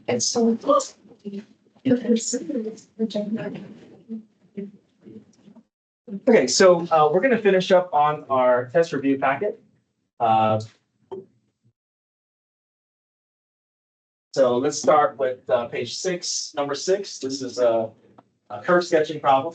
It's so close. Okay, so we're going to finish up on our test review packet. So let's start with page 6, number 6. This is a curve sketching problem.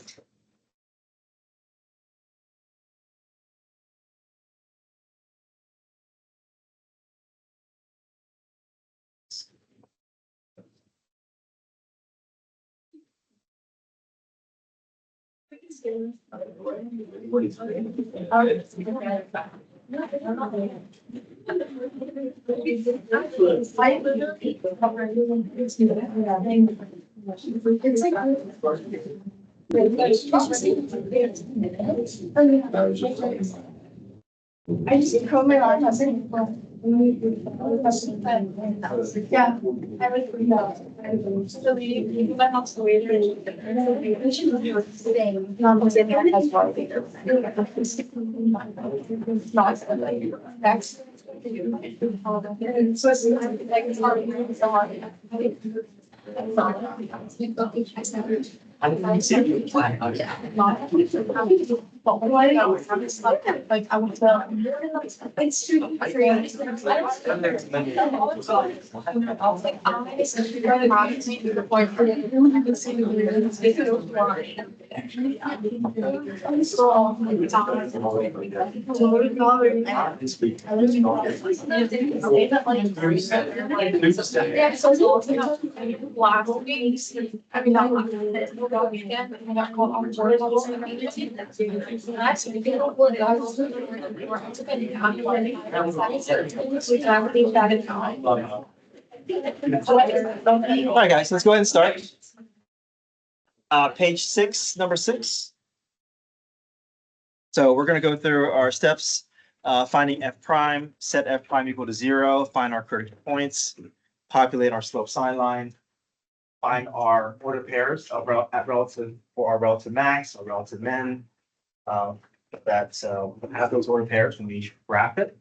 I just told my mom I said, yeah, I would freak out. So we went off the way we should do the same. Not as well later. Not like next. So it's like it's hard so hard. Like I would it's too crazy. I mean, not weekend, I got called on board levels in the meeting. Actually, people were All right, guys, let's go ahead and start. Page 6, number 6. So we're going to go through our steps, finding f prime, set f prime equal to 0, find our critical points, populate our slope sine line, find our ordered pairs of relative for our relative max or relative min. That have those ordered pairs when we graph it.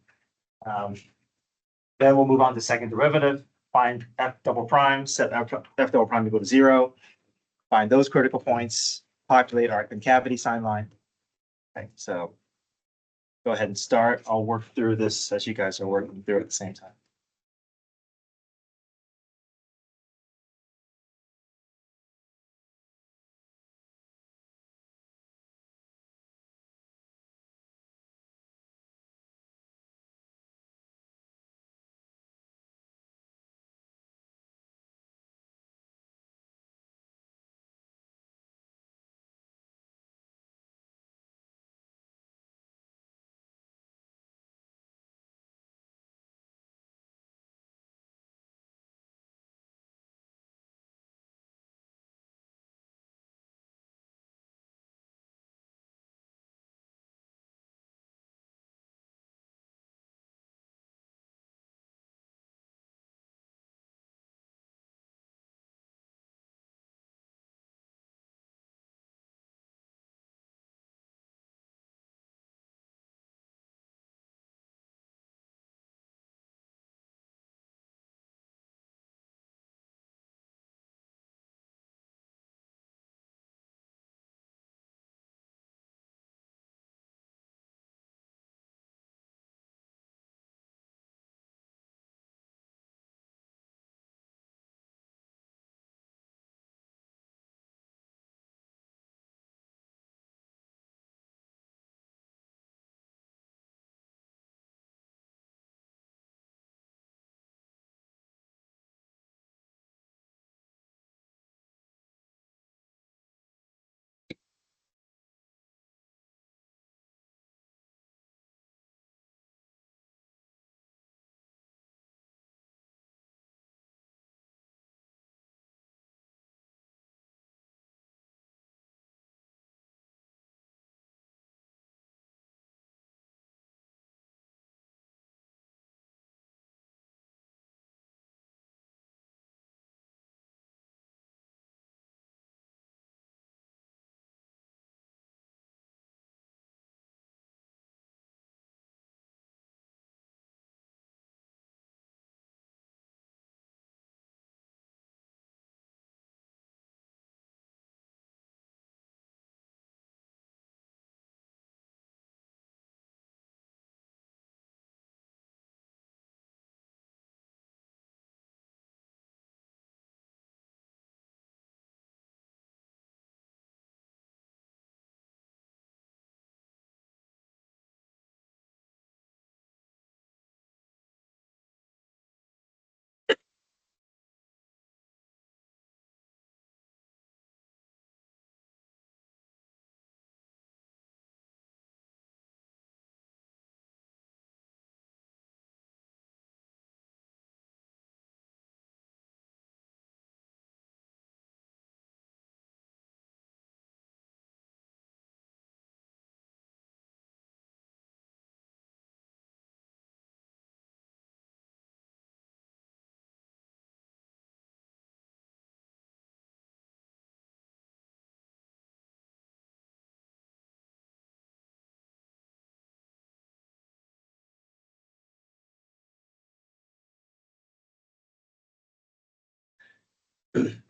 Then we'll move on to second derivative, find f double prime, set f double prime equal to 0, find those critical points, populate our concavity sine line. Okay, so go ahead and start. I'll work through this as you guys are working through it at the same time.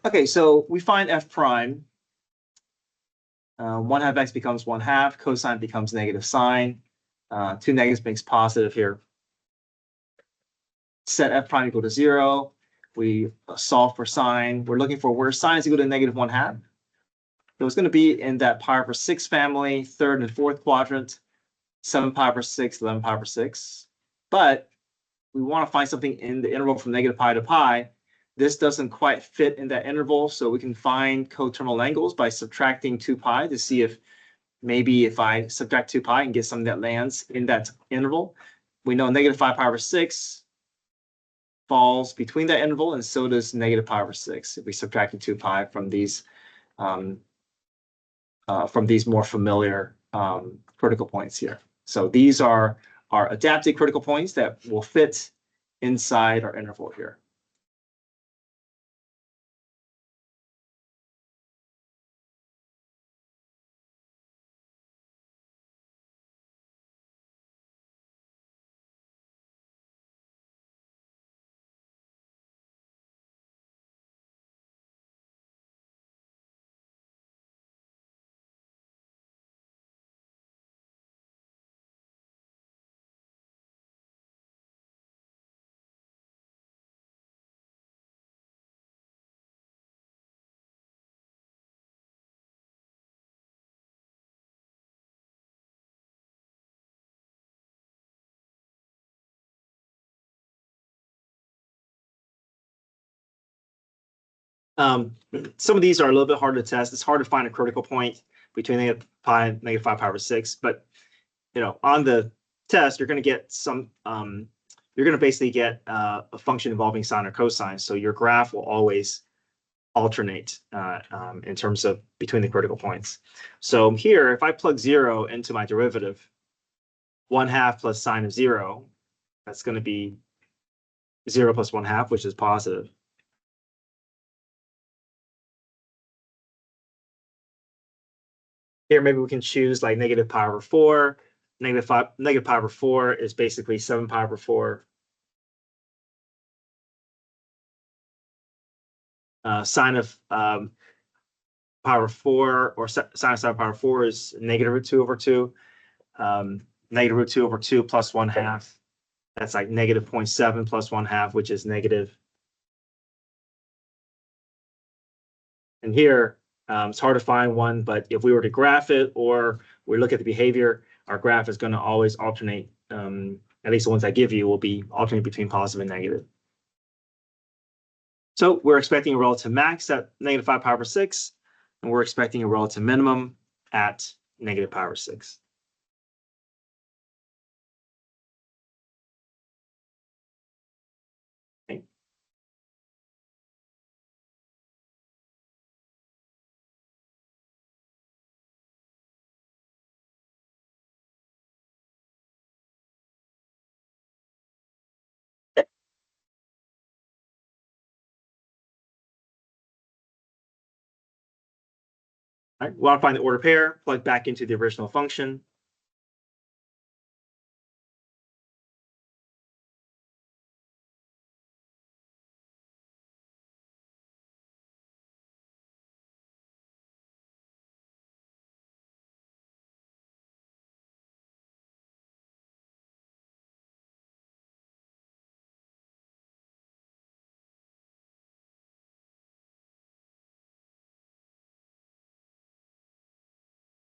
Okay, so we find f prime. 1/2 x becomes 1/2. Cosine becomes negative sine. Two negatives makes positive here. Set f prime equal to 0. We solve for sine. We're looking for where sine is equal to negative 1/2. So it's going to be in that pi over 6 family, third and fourth quadrant, 7 pi over 6, 11 pi over 6. But we want to find something in the interval from negative pi to pi. This doesn't quite fit in that interval, so we can find coterminal angles by subtracting 2 pi to see if maybe if I subtract 2 pi and get something that lands in that interval. We know negative 5 pi over 6 falls between that interval, and so does negative pi over 6 if we subtract 2 pi from these more familiar critical points here. So these are our adapted critical points that will fit inside our interval here. Some of these are a little bit harder to test. It's hard to find a critical point between negative pi and negative 5 pi over 6. But on the test, you're going to get some. You're going to basically get a function involving sine or cosine. So your graph will always alternate in terms of between the critical points. So here, if I plug 0 into my derivative, 1/2 plus sine of 0, that's going to be 0 plus 1/2, which is positive. Here, maybe we can choose like negative pi over 4. Negative pi over 4 is basically 7 pi over 4. Sine of pi over 4 or sine of 7 pi over 4 is negative root 2 over 2. Negative root 2 over 2 plus 1/2. That's like negative 0.7 plus 1/2, which is negative. And here, it's hard to find one, but if we were to graph it or we look at the behavior, our graph is going to always alternate. At least the ones I give you will be alternating between positive and negative. So we're expecting a relative max at negative 5 pi over 6, and we're expecting a relative minimum at negative pi over 6. Okay. All right, we want to find the order pair, plug back into the original function.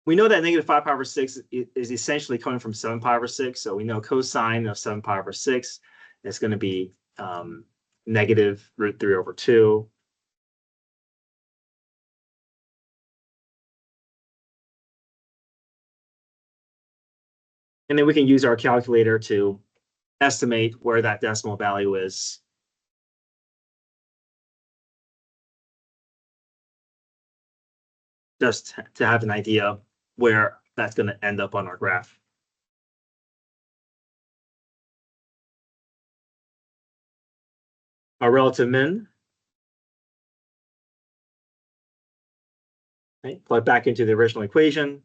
We know that negative 5 pi over 6 is essentially coming from 7 pi over 6. So we know cosine of 7 pi over 6 is going to be negative root 3 over 2. And then we can use our calculator to estimate where that decimal value is. Just to have an idea where that's going to end up on our graph. Our relative min. Okay, plug back into the original equation.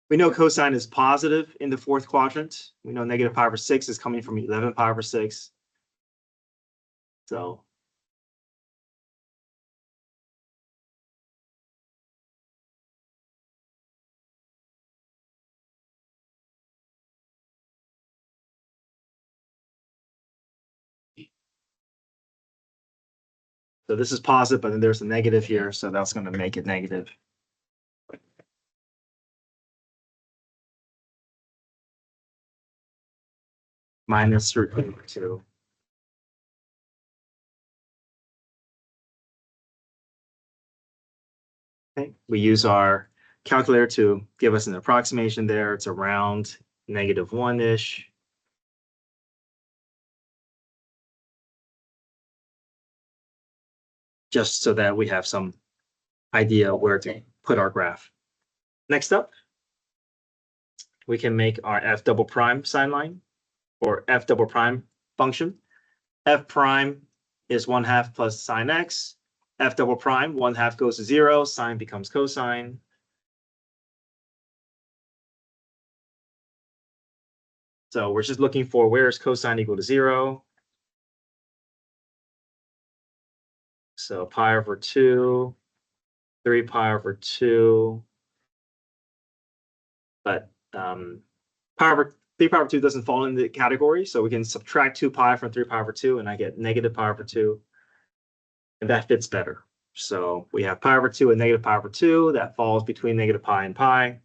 We know cosine is positive in the fourth quadrant. We know negative pi over 6 is coming from 11 pi over 6. So this is positive, but then there's a negative here, so that's going to make it negative. Minus root over 2. Okay, we use our calculator to give us an approximation there. It's around -1-ish. Just so that we have some idea where to put our graph. Next up, we can make our f double prime sign line or f double prime function. F prime is 1/2 plus sine x. F double prime, 1/2 goes to 0, sine becomes cosine. So we're just looking for where is cosine equal to 0. So pi over 2, 3 pi over 2. But pi over 3 pi over 2 doesn't fall in the category, so we can subtract 2 pi from 3 pi over 2, and I get negative pi over 2. And that fits better. So we have pi over 2 and negative pi over 2. That falls between negative pi and pi.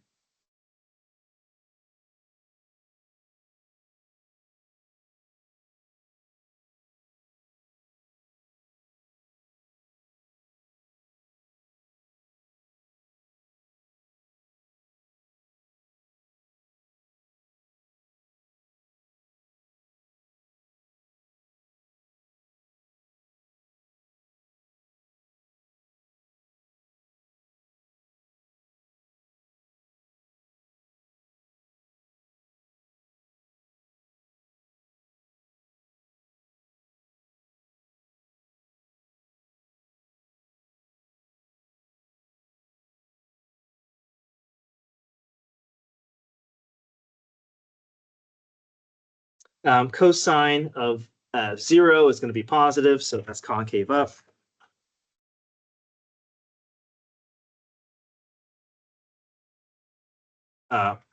Cosine of 0 is going to be positive, so that's concave up.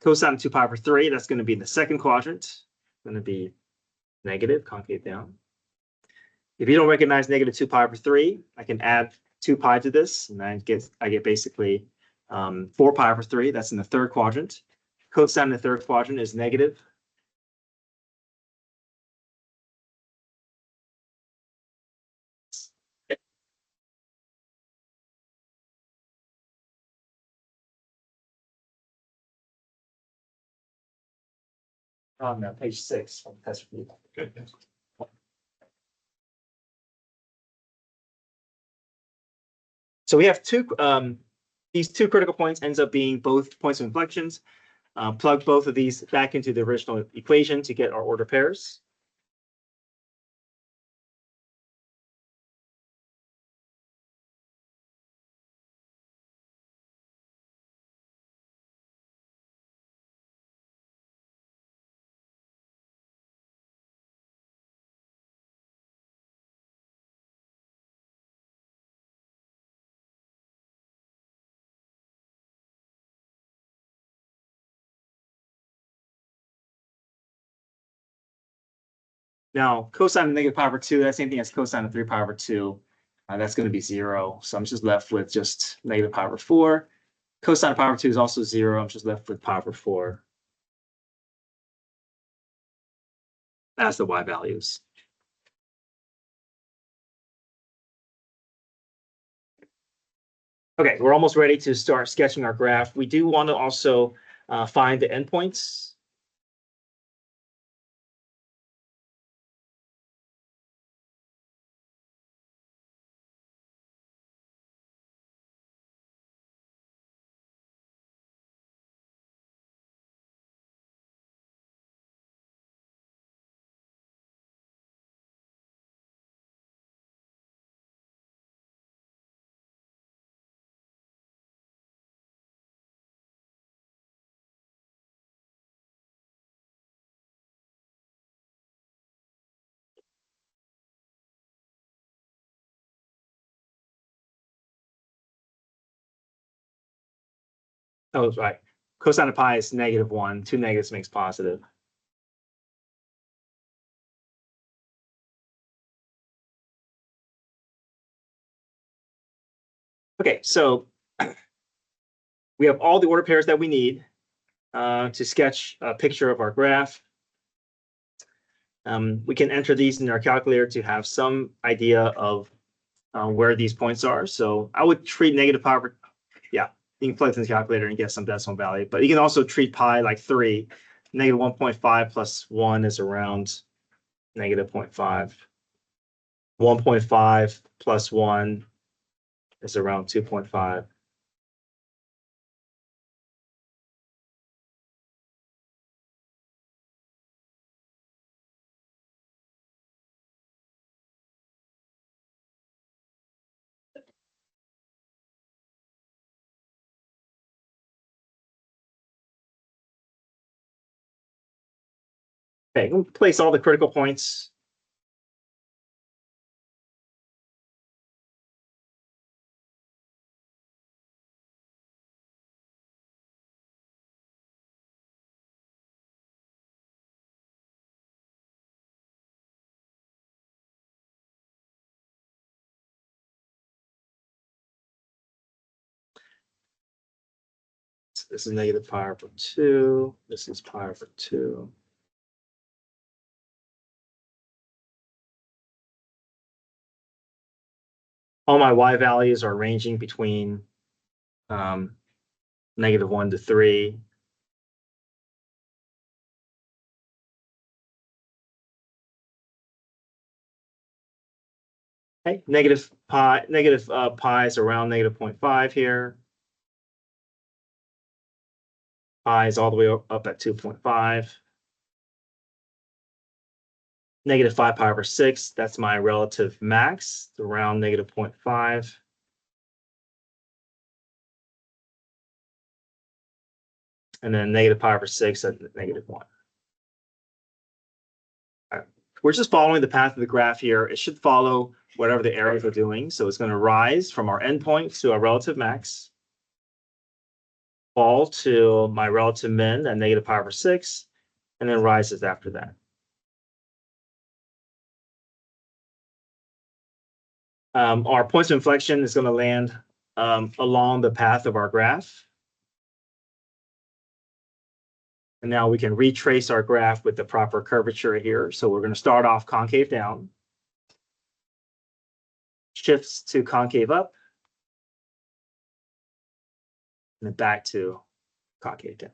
Cosine of 2 pi over 3, that's going to be in the second quadrant. Going to be negative, concave down. If you don't recognize negative 2 pi over 3, I can add 2 pi to this, and I get basically 4 pi over 3. That's in the third quadrant. Cosine in the third quadrant is negative. On page 6 from the test review. Good. So we have these two critical points ends up being both points of inflections. Plug both of these back into the original equation to get our order pairs. Now, cosine of negative pi over 2, that's the same thing as cosine of 3 pi over 2. That's going to be 0. So I'm just left with just negative pi over 4. Cosine of pi over 2 is also 0. I'm just left with pi over 4. That's the y values. Okay, we're almost ready to start sketching our graph. We do want to also find the endpoints. Oh, right. Cosine of pi is -1. Two negatives makes positive. Okay, so we have all the order pairs that we need to sketch a picture of our graph. We can enter these in our calculator to have some idea of where these points are. So I would treat negative pi over, yeah, you can plug it in the calculator and get some decimal value, but you can also treat pi like 3. -1.5 plus 1 is around -0.5. 1.5 plus 1 is around 2.5. Okay, we'll place all the critical points. This is negative pi over 2. This is pi over 2. All my y values are ranging between -1 to 3. Okay, negative pi is around -0.5 here. Pi is all the way up at 2.5. -5 pi over 6, that's my relative max, around -0.5. And then negative pi over 6 at -1. We're just following the path of the graph here. It should follow whatever the arrows are doing. So it's going to rise from our endpoint to our relative max, fall to my relative min at negative pi over 6, and then rises after that. Our points of inflection is going to land along the path of our graph. And now we can retrace our graph with the proper curvature here. So we're going to start off concave down, shifts to concave up, and then back to concave down.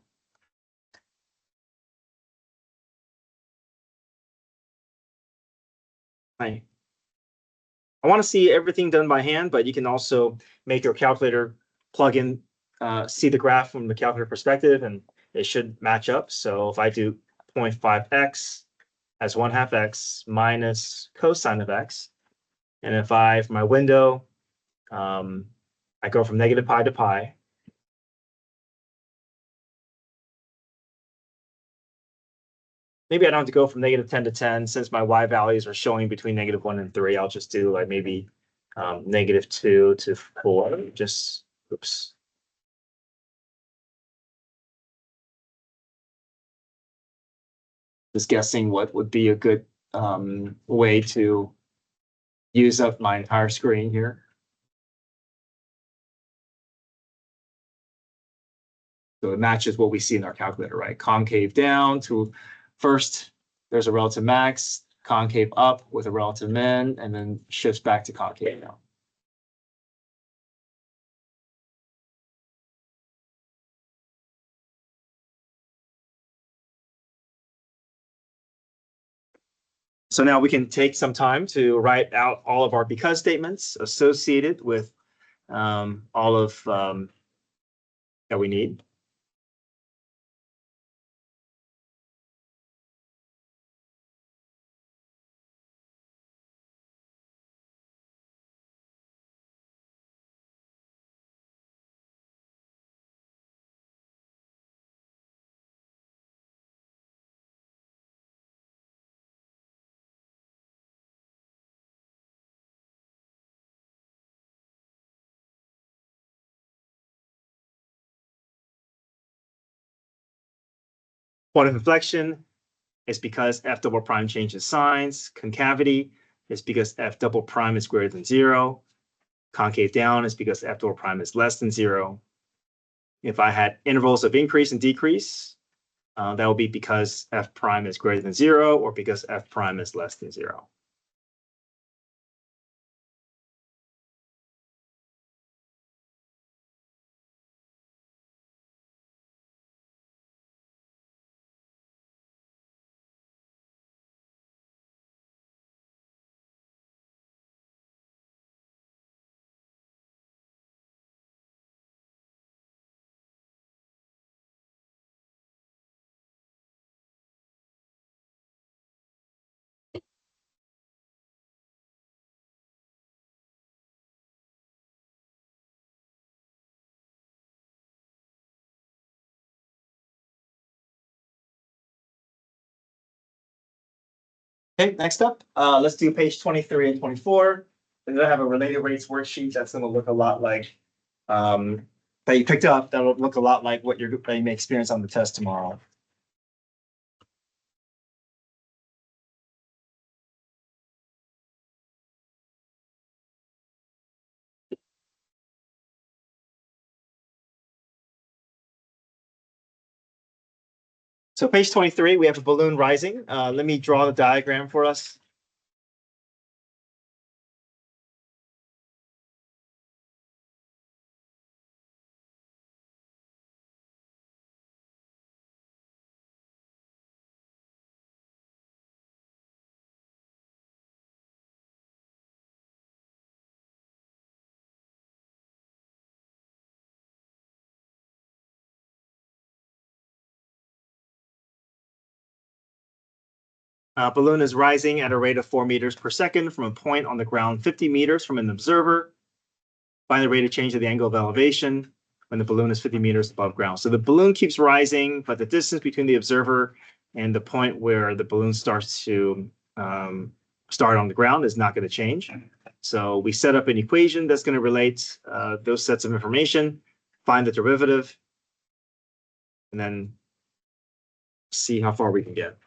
I want to see everything done by hand, but you can also make your calculator plug in, see the graph from the calculator perspective, and it should match up. So if I do 0.5x as 1/2 x minus cosine of x, and if I, for my window, I go from negative pi to pi. Maybe I don't have to go from -10 to 10 since my y values are showing between -1 and 3. I'll just do like maybe -2 to 4. Just oops. Just guessing what would be a good way to use up my entire screen here. So it matches what we see in our calculator, right? Concave down to first, there's a relative max, concave up with a relative min, and then shifts back to concave down. So now we can take some time to write out all of our because statements associated with all of that we need. Point of inflection is because f double prime changes signs. Concavity is because f double prime is greater than 0. Concave down is because f double prime is less than 0. If I had intervals of increase and decrease, that will be because f prime is greater than 0 or because f prime is less than 0. Okay, next up, let's do page 23 and 24. We're gonna have a related rates worksheet that's gonna look a lot like that you picked up. That'll look a lot like what you may experience on the test tomorrow. So page 23, we have a balloon rising. Let me draw the diagram for us. Balloon is rising at a rate of 4 meters per second from a point on the ground 50 meters from an observer. Find the rate of change of the angle of elevation when the balloon is 50 meters above ground. So the balloon keeps rising, but the distance between the observer and the point where the balloon starts to start on the ground is not going to change. So we set up an equation that's going to relate those sets of information, find the derivative, and then see how far we can get.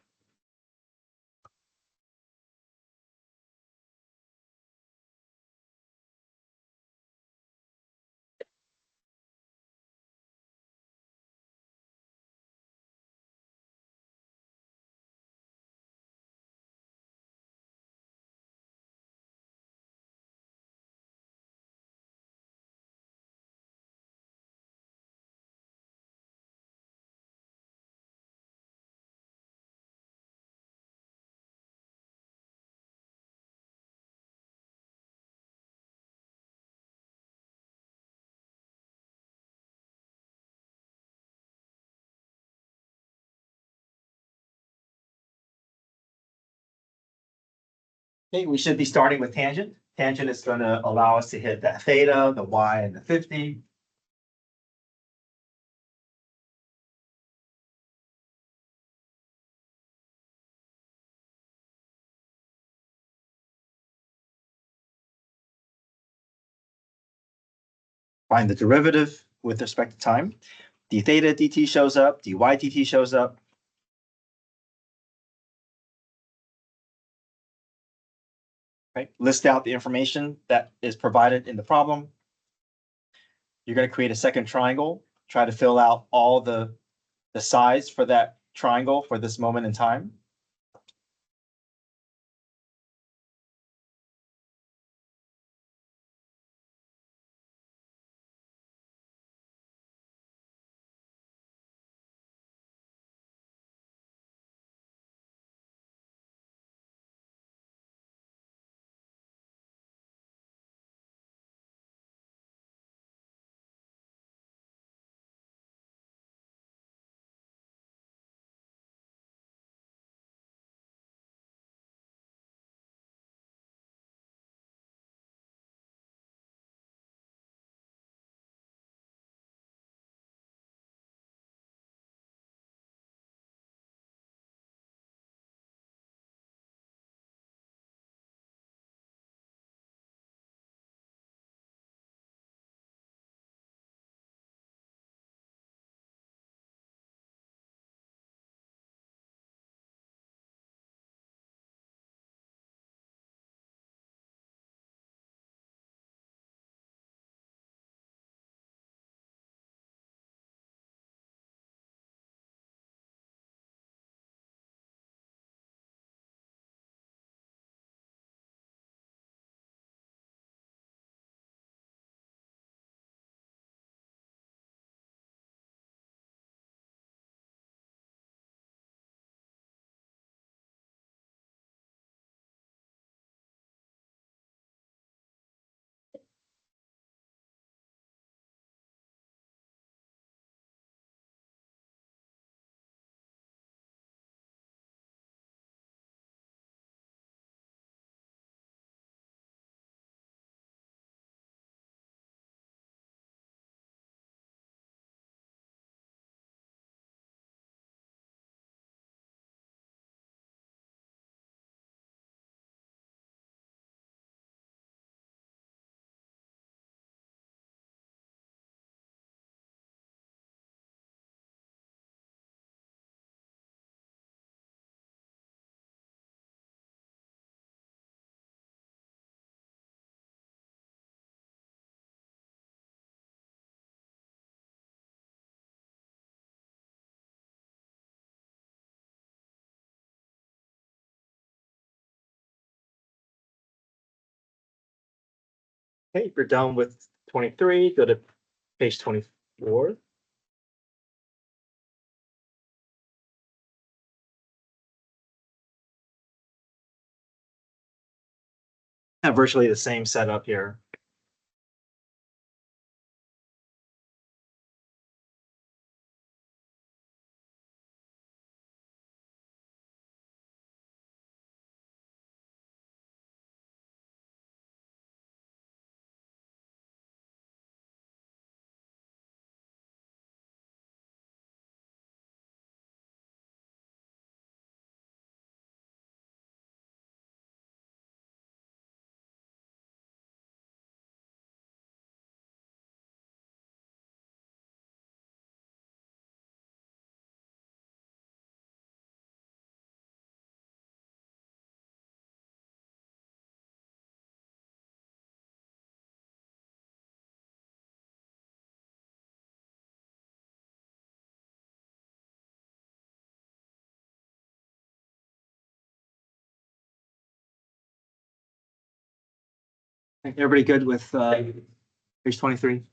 Okay, we should be starting with tangent. Tangent is going to allow us to hit that theta, the y, and the 50. Find the derivative with respect to time. D theta dt shows up, dy dt shows up. Right? List out the information that is provided in the problem. You're going to create a second triangle, try to fill out all the sides for that triangle for this moment in time. Okay, you're done with 23. Go to page 24. Have virtually the same setup here. Everybody good with page 23?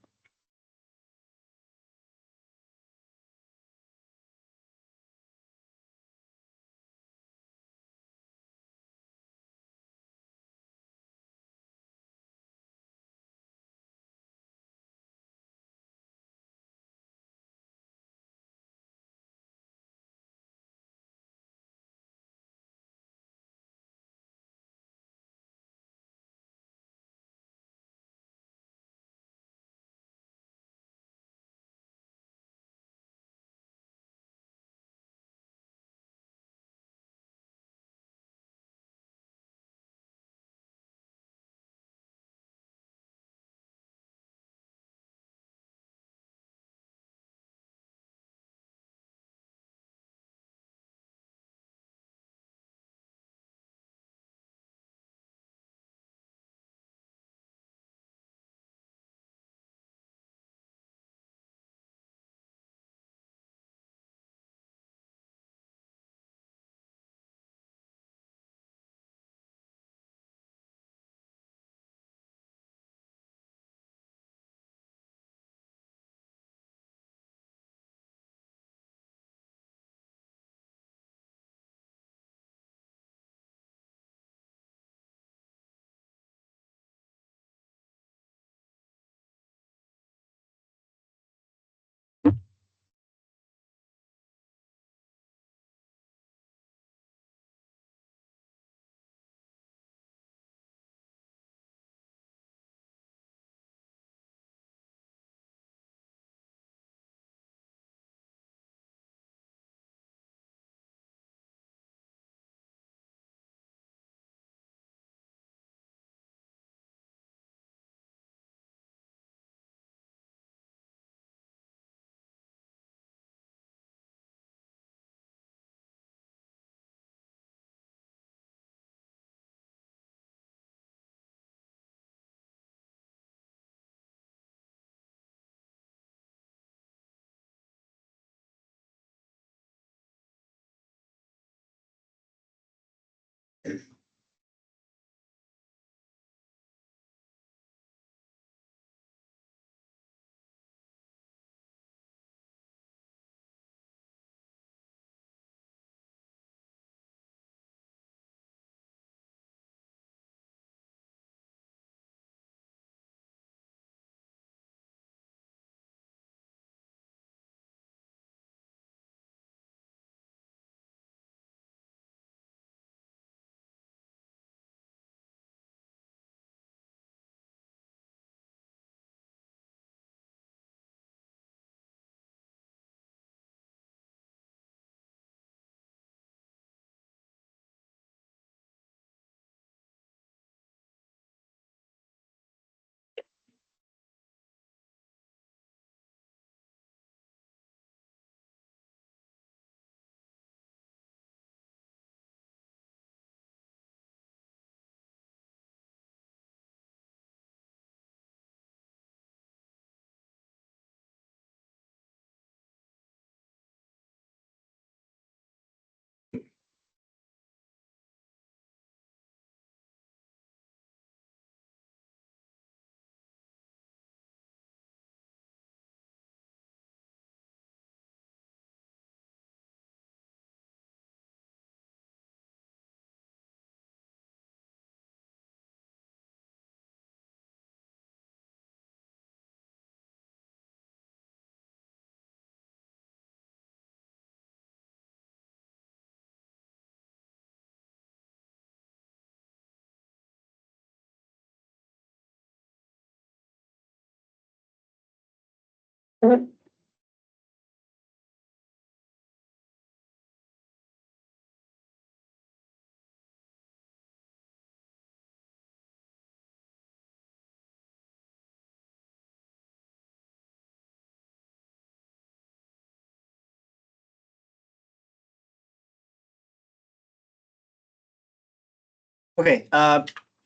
Okay,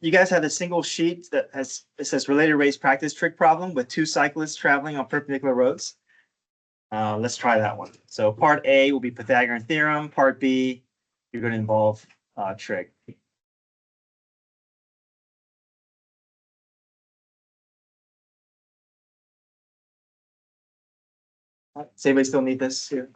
you guys have a single sheet that has, it says related race practice trig problem with two cyclists traveling on perpendicular roads. Let's try that one. So part A will be Pythagorean theorem. Part B, you're going to involve trig. Does anybody still need this here?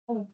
Oh.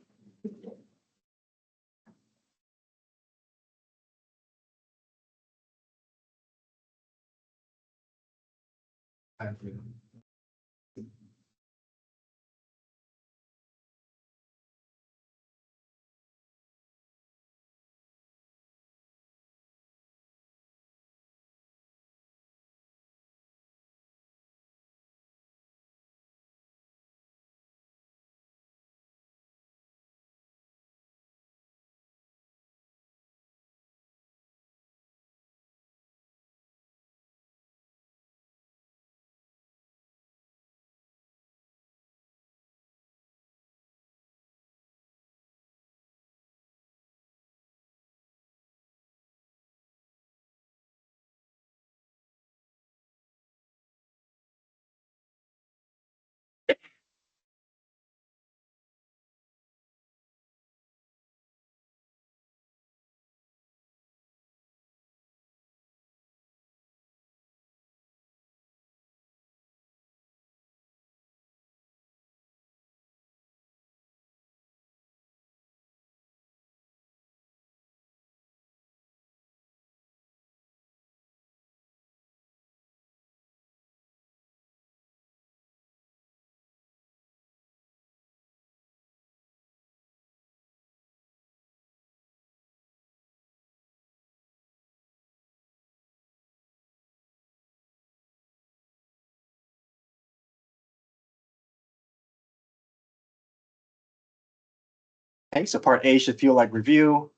Okay, so part A should feel like review.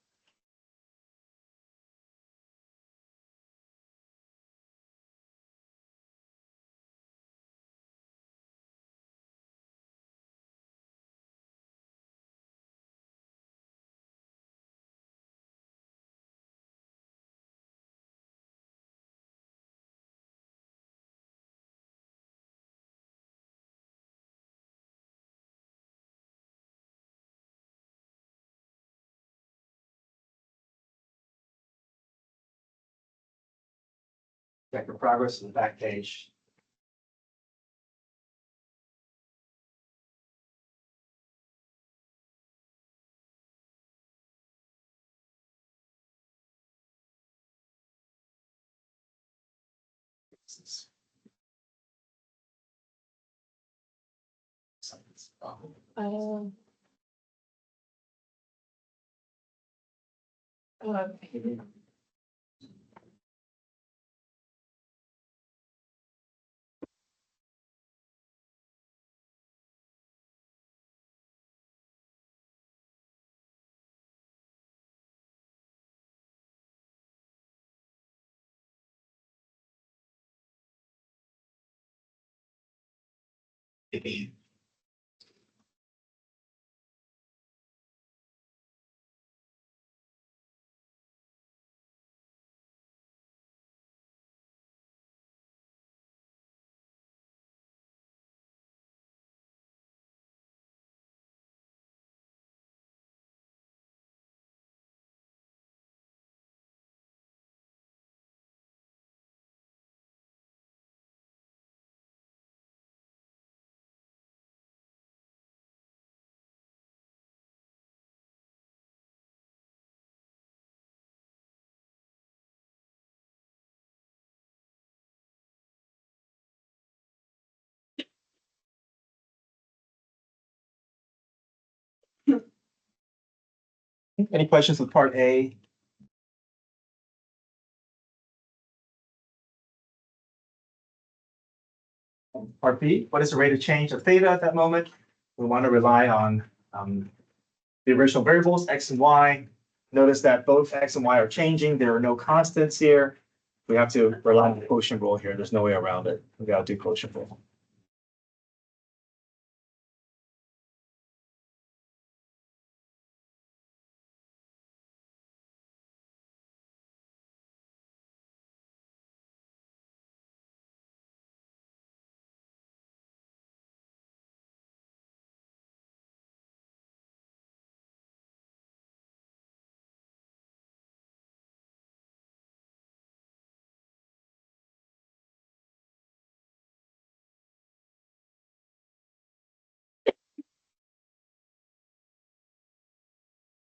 Check your progress on the back page. Oh. Okay. Any questions with part A? Part B, what is the rate of change of theta at that moment? We want to rely on the original variables, x and y. Notice that both x and y are changing. There are no constants here. We have to rely on the quotient rule here. There's no way around it. We got to do quotient rule.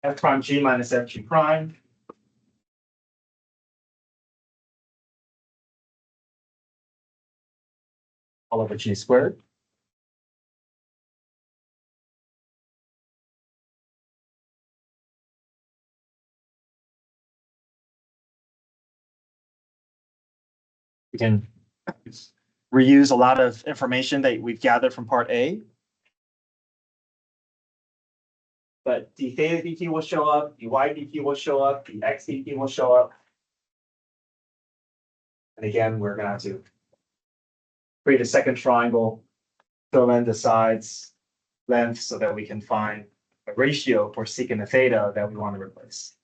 F prime g minus f g prime. All over g squared. We can reuse a lot of information that we've gathered from part A. But d theta dt will show up, dy dt will show up, the x dt will show up. And again, we're going to have to create a second triangle, fill in the sides length so that we can find a ratio for secant and theta that we want to replace.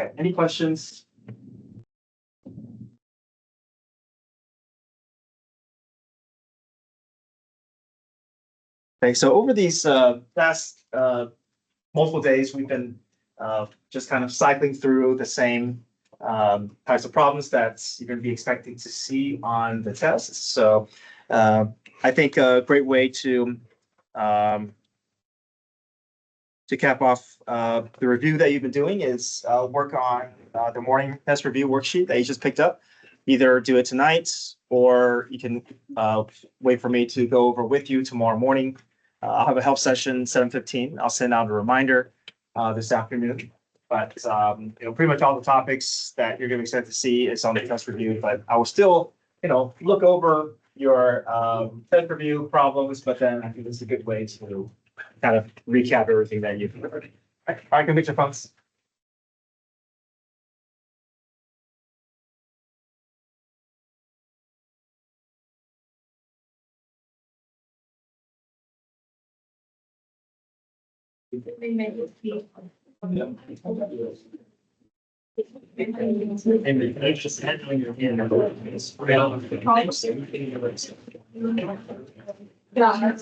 Okay, any questions? Okay, so over these past multiple days, we've been just kind of cycling through the same types of problems that you're going to be expecting to see on the tests. So I think a great way to cap off the review that you've been doing is work on the morning test review worksheet that you just picked up. Either do it tonight, or you can wait for me to go over with you tomorrow morning. I'll have a help session 7:15. I'll send out a reminder this afternoon. But pretty much all the topics that you're going to expect to see is on the test review. But I will still, look over your test review problems. But then I think this is a good way to kind of recap everything that you've heard. All right, can mix your phones. They may be. And it's just handling your hand. Yeah.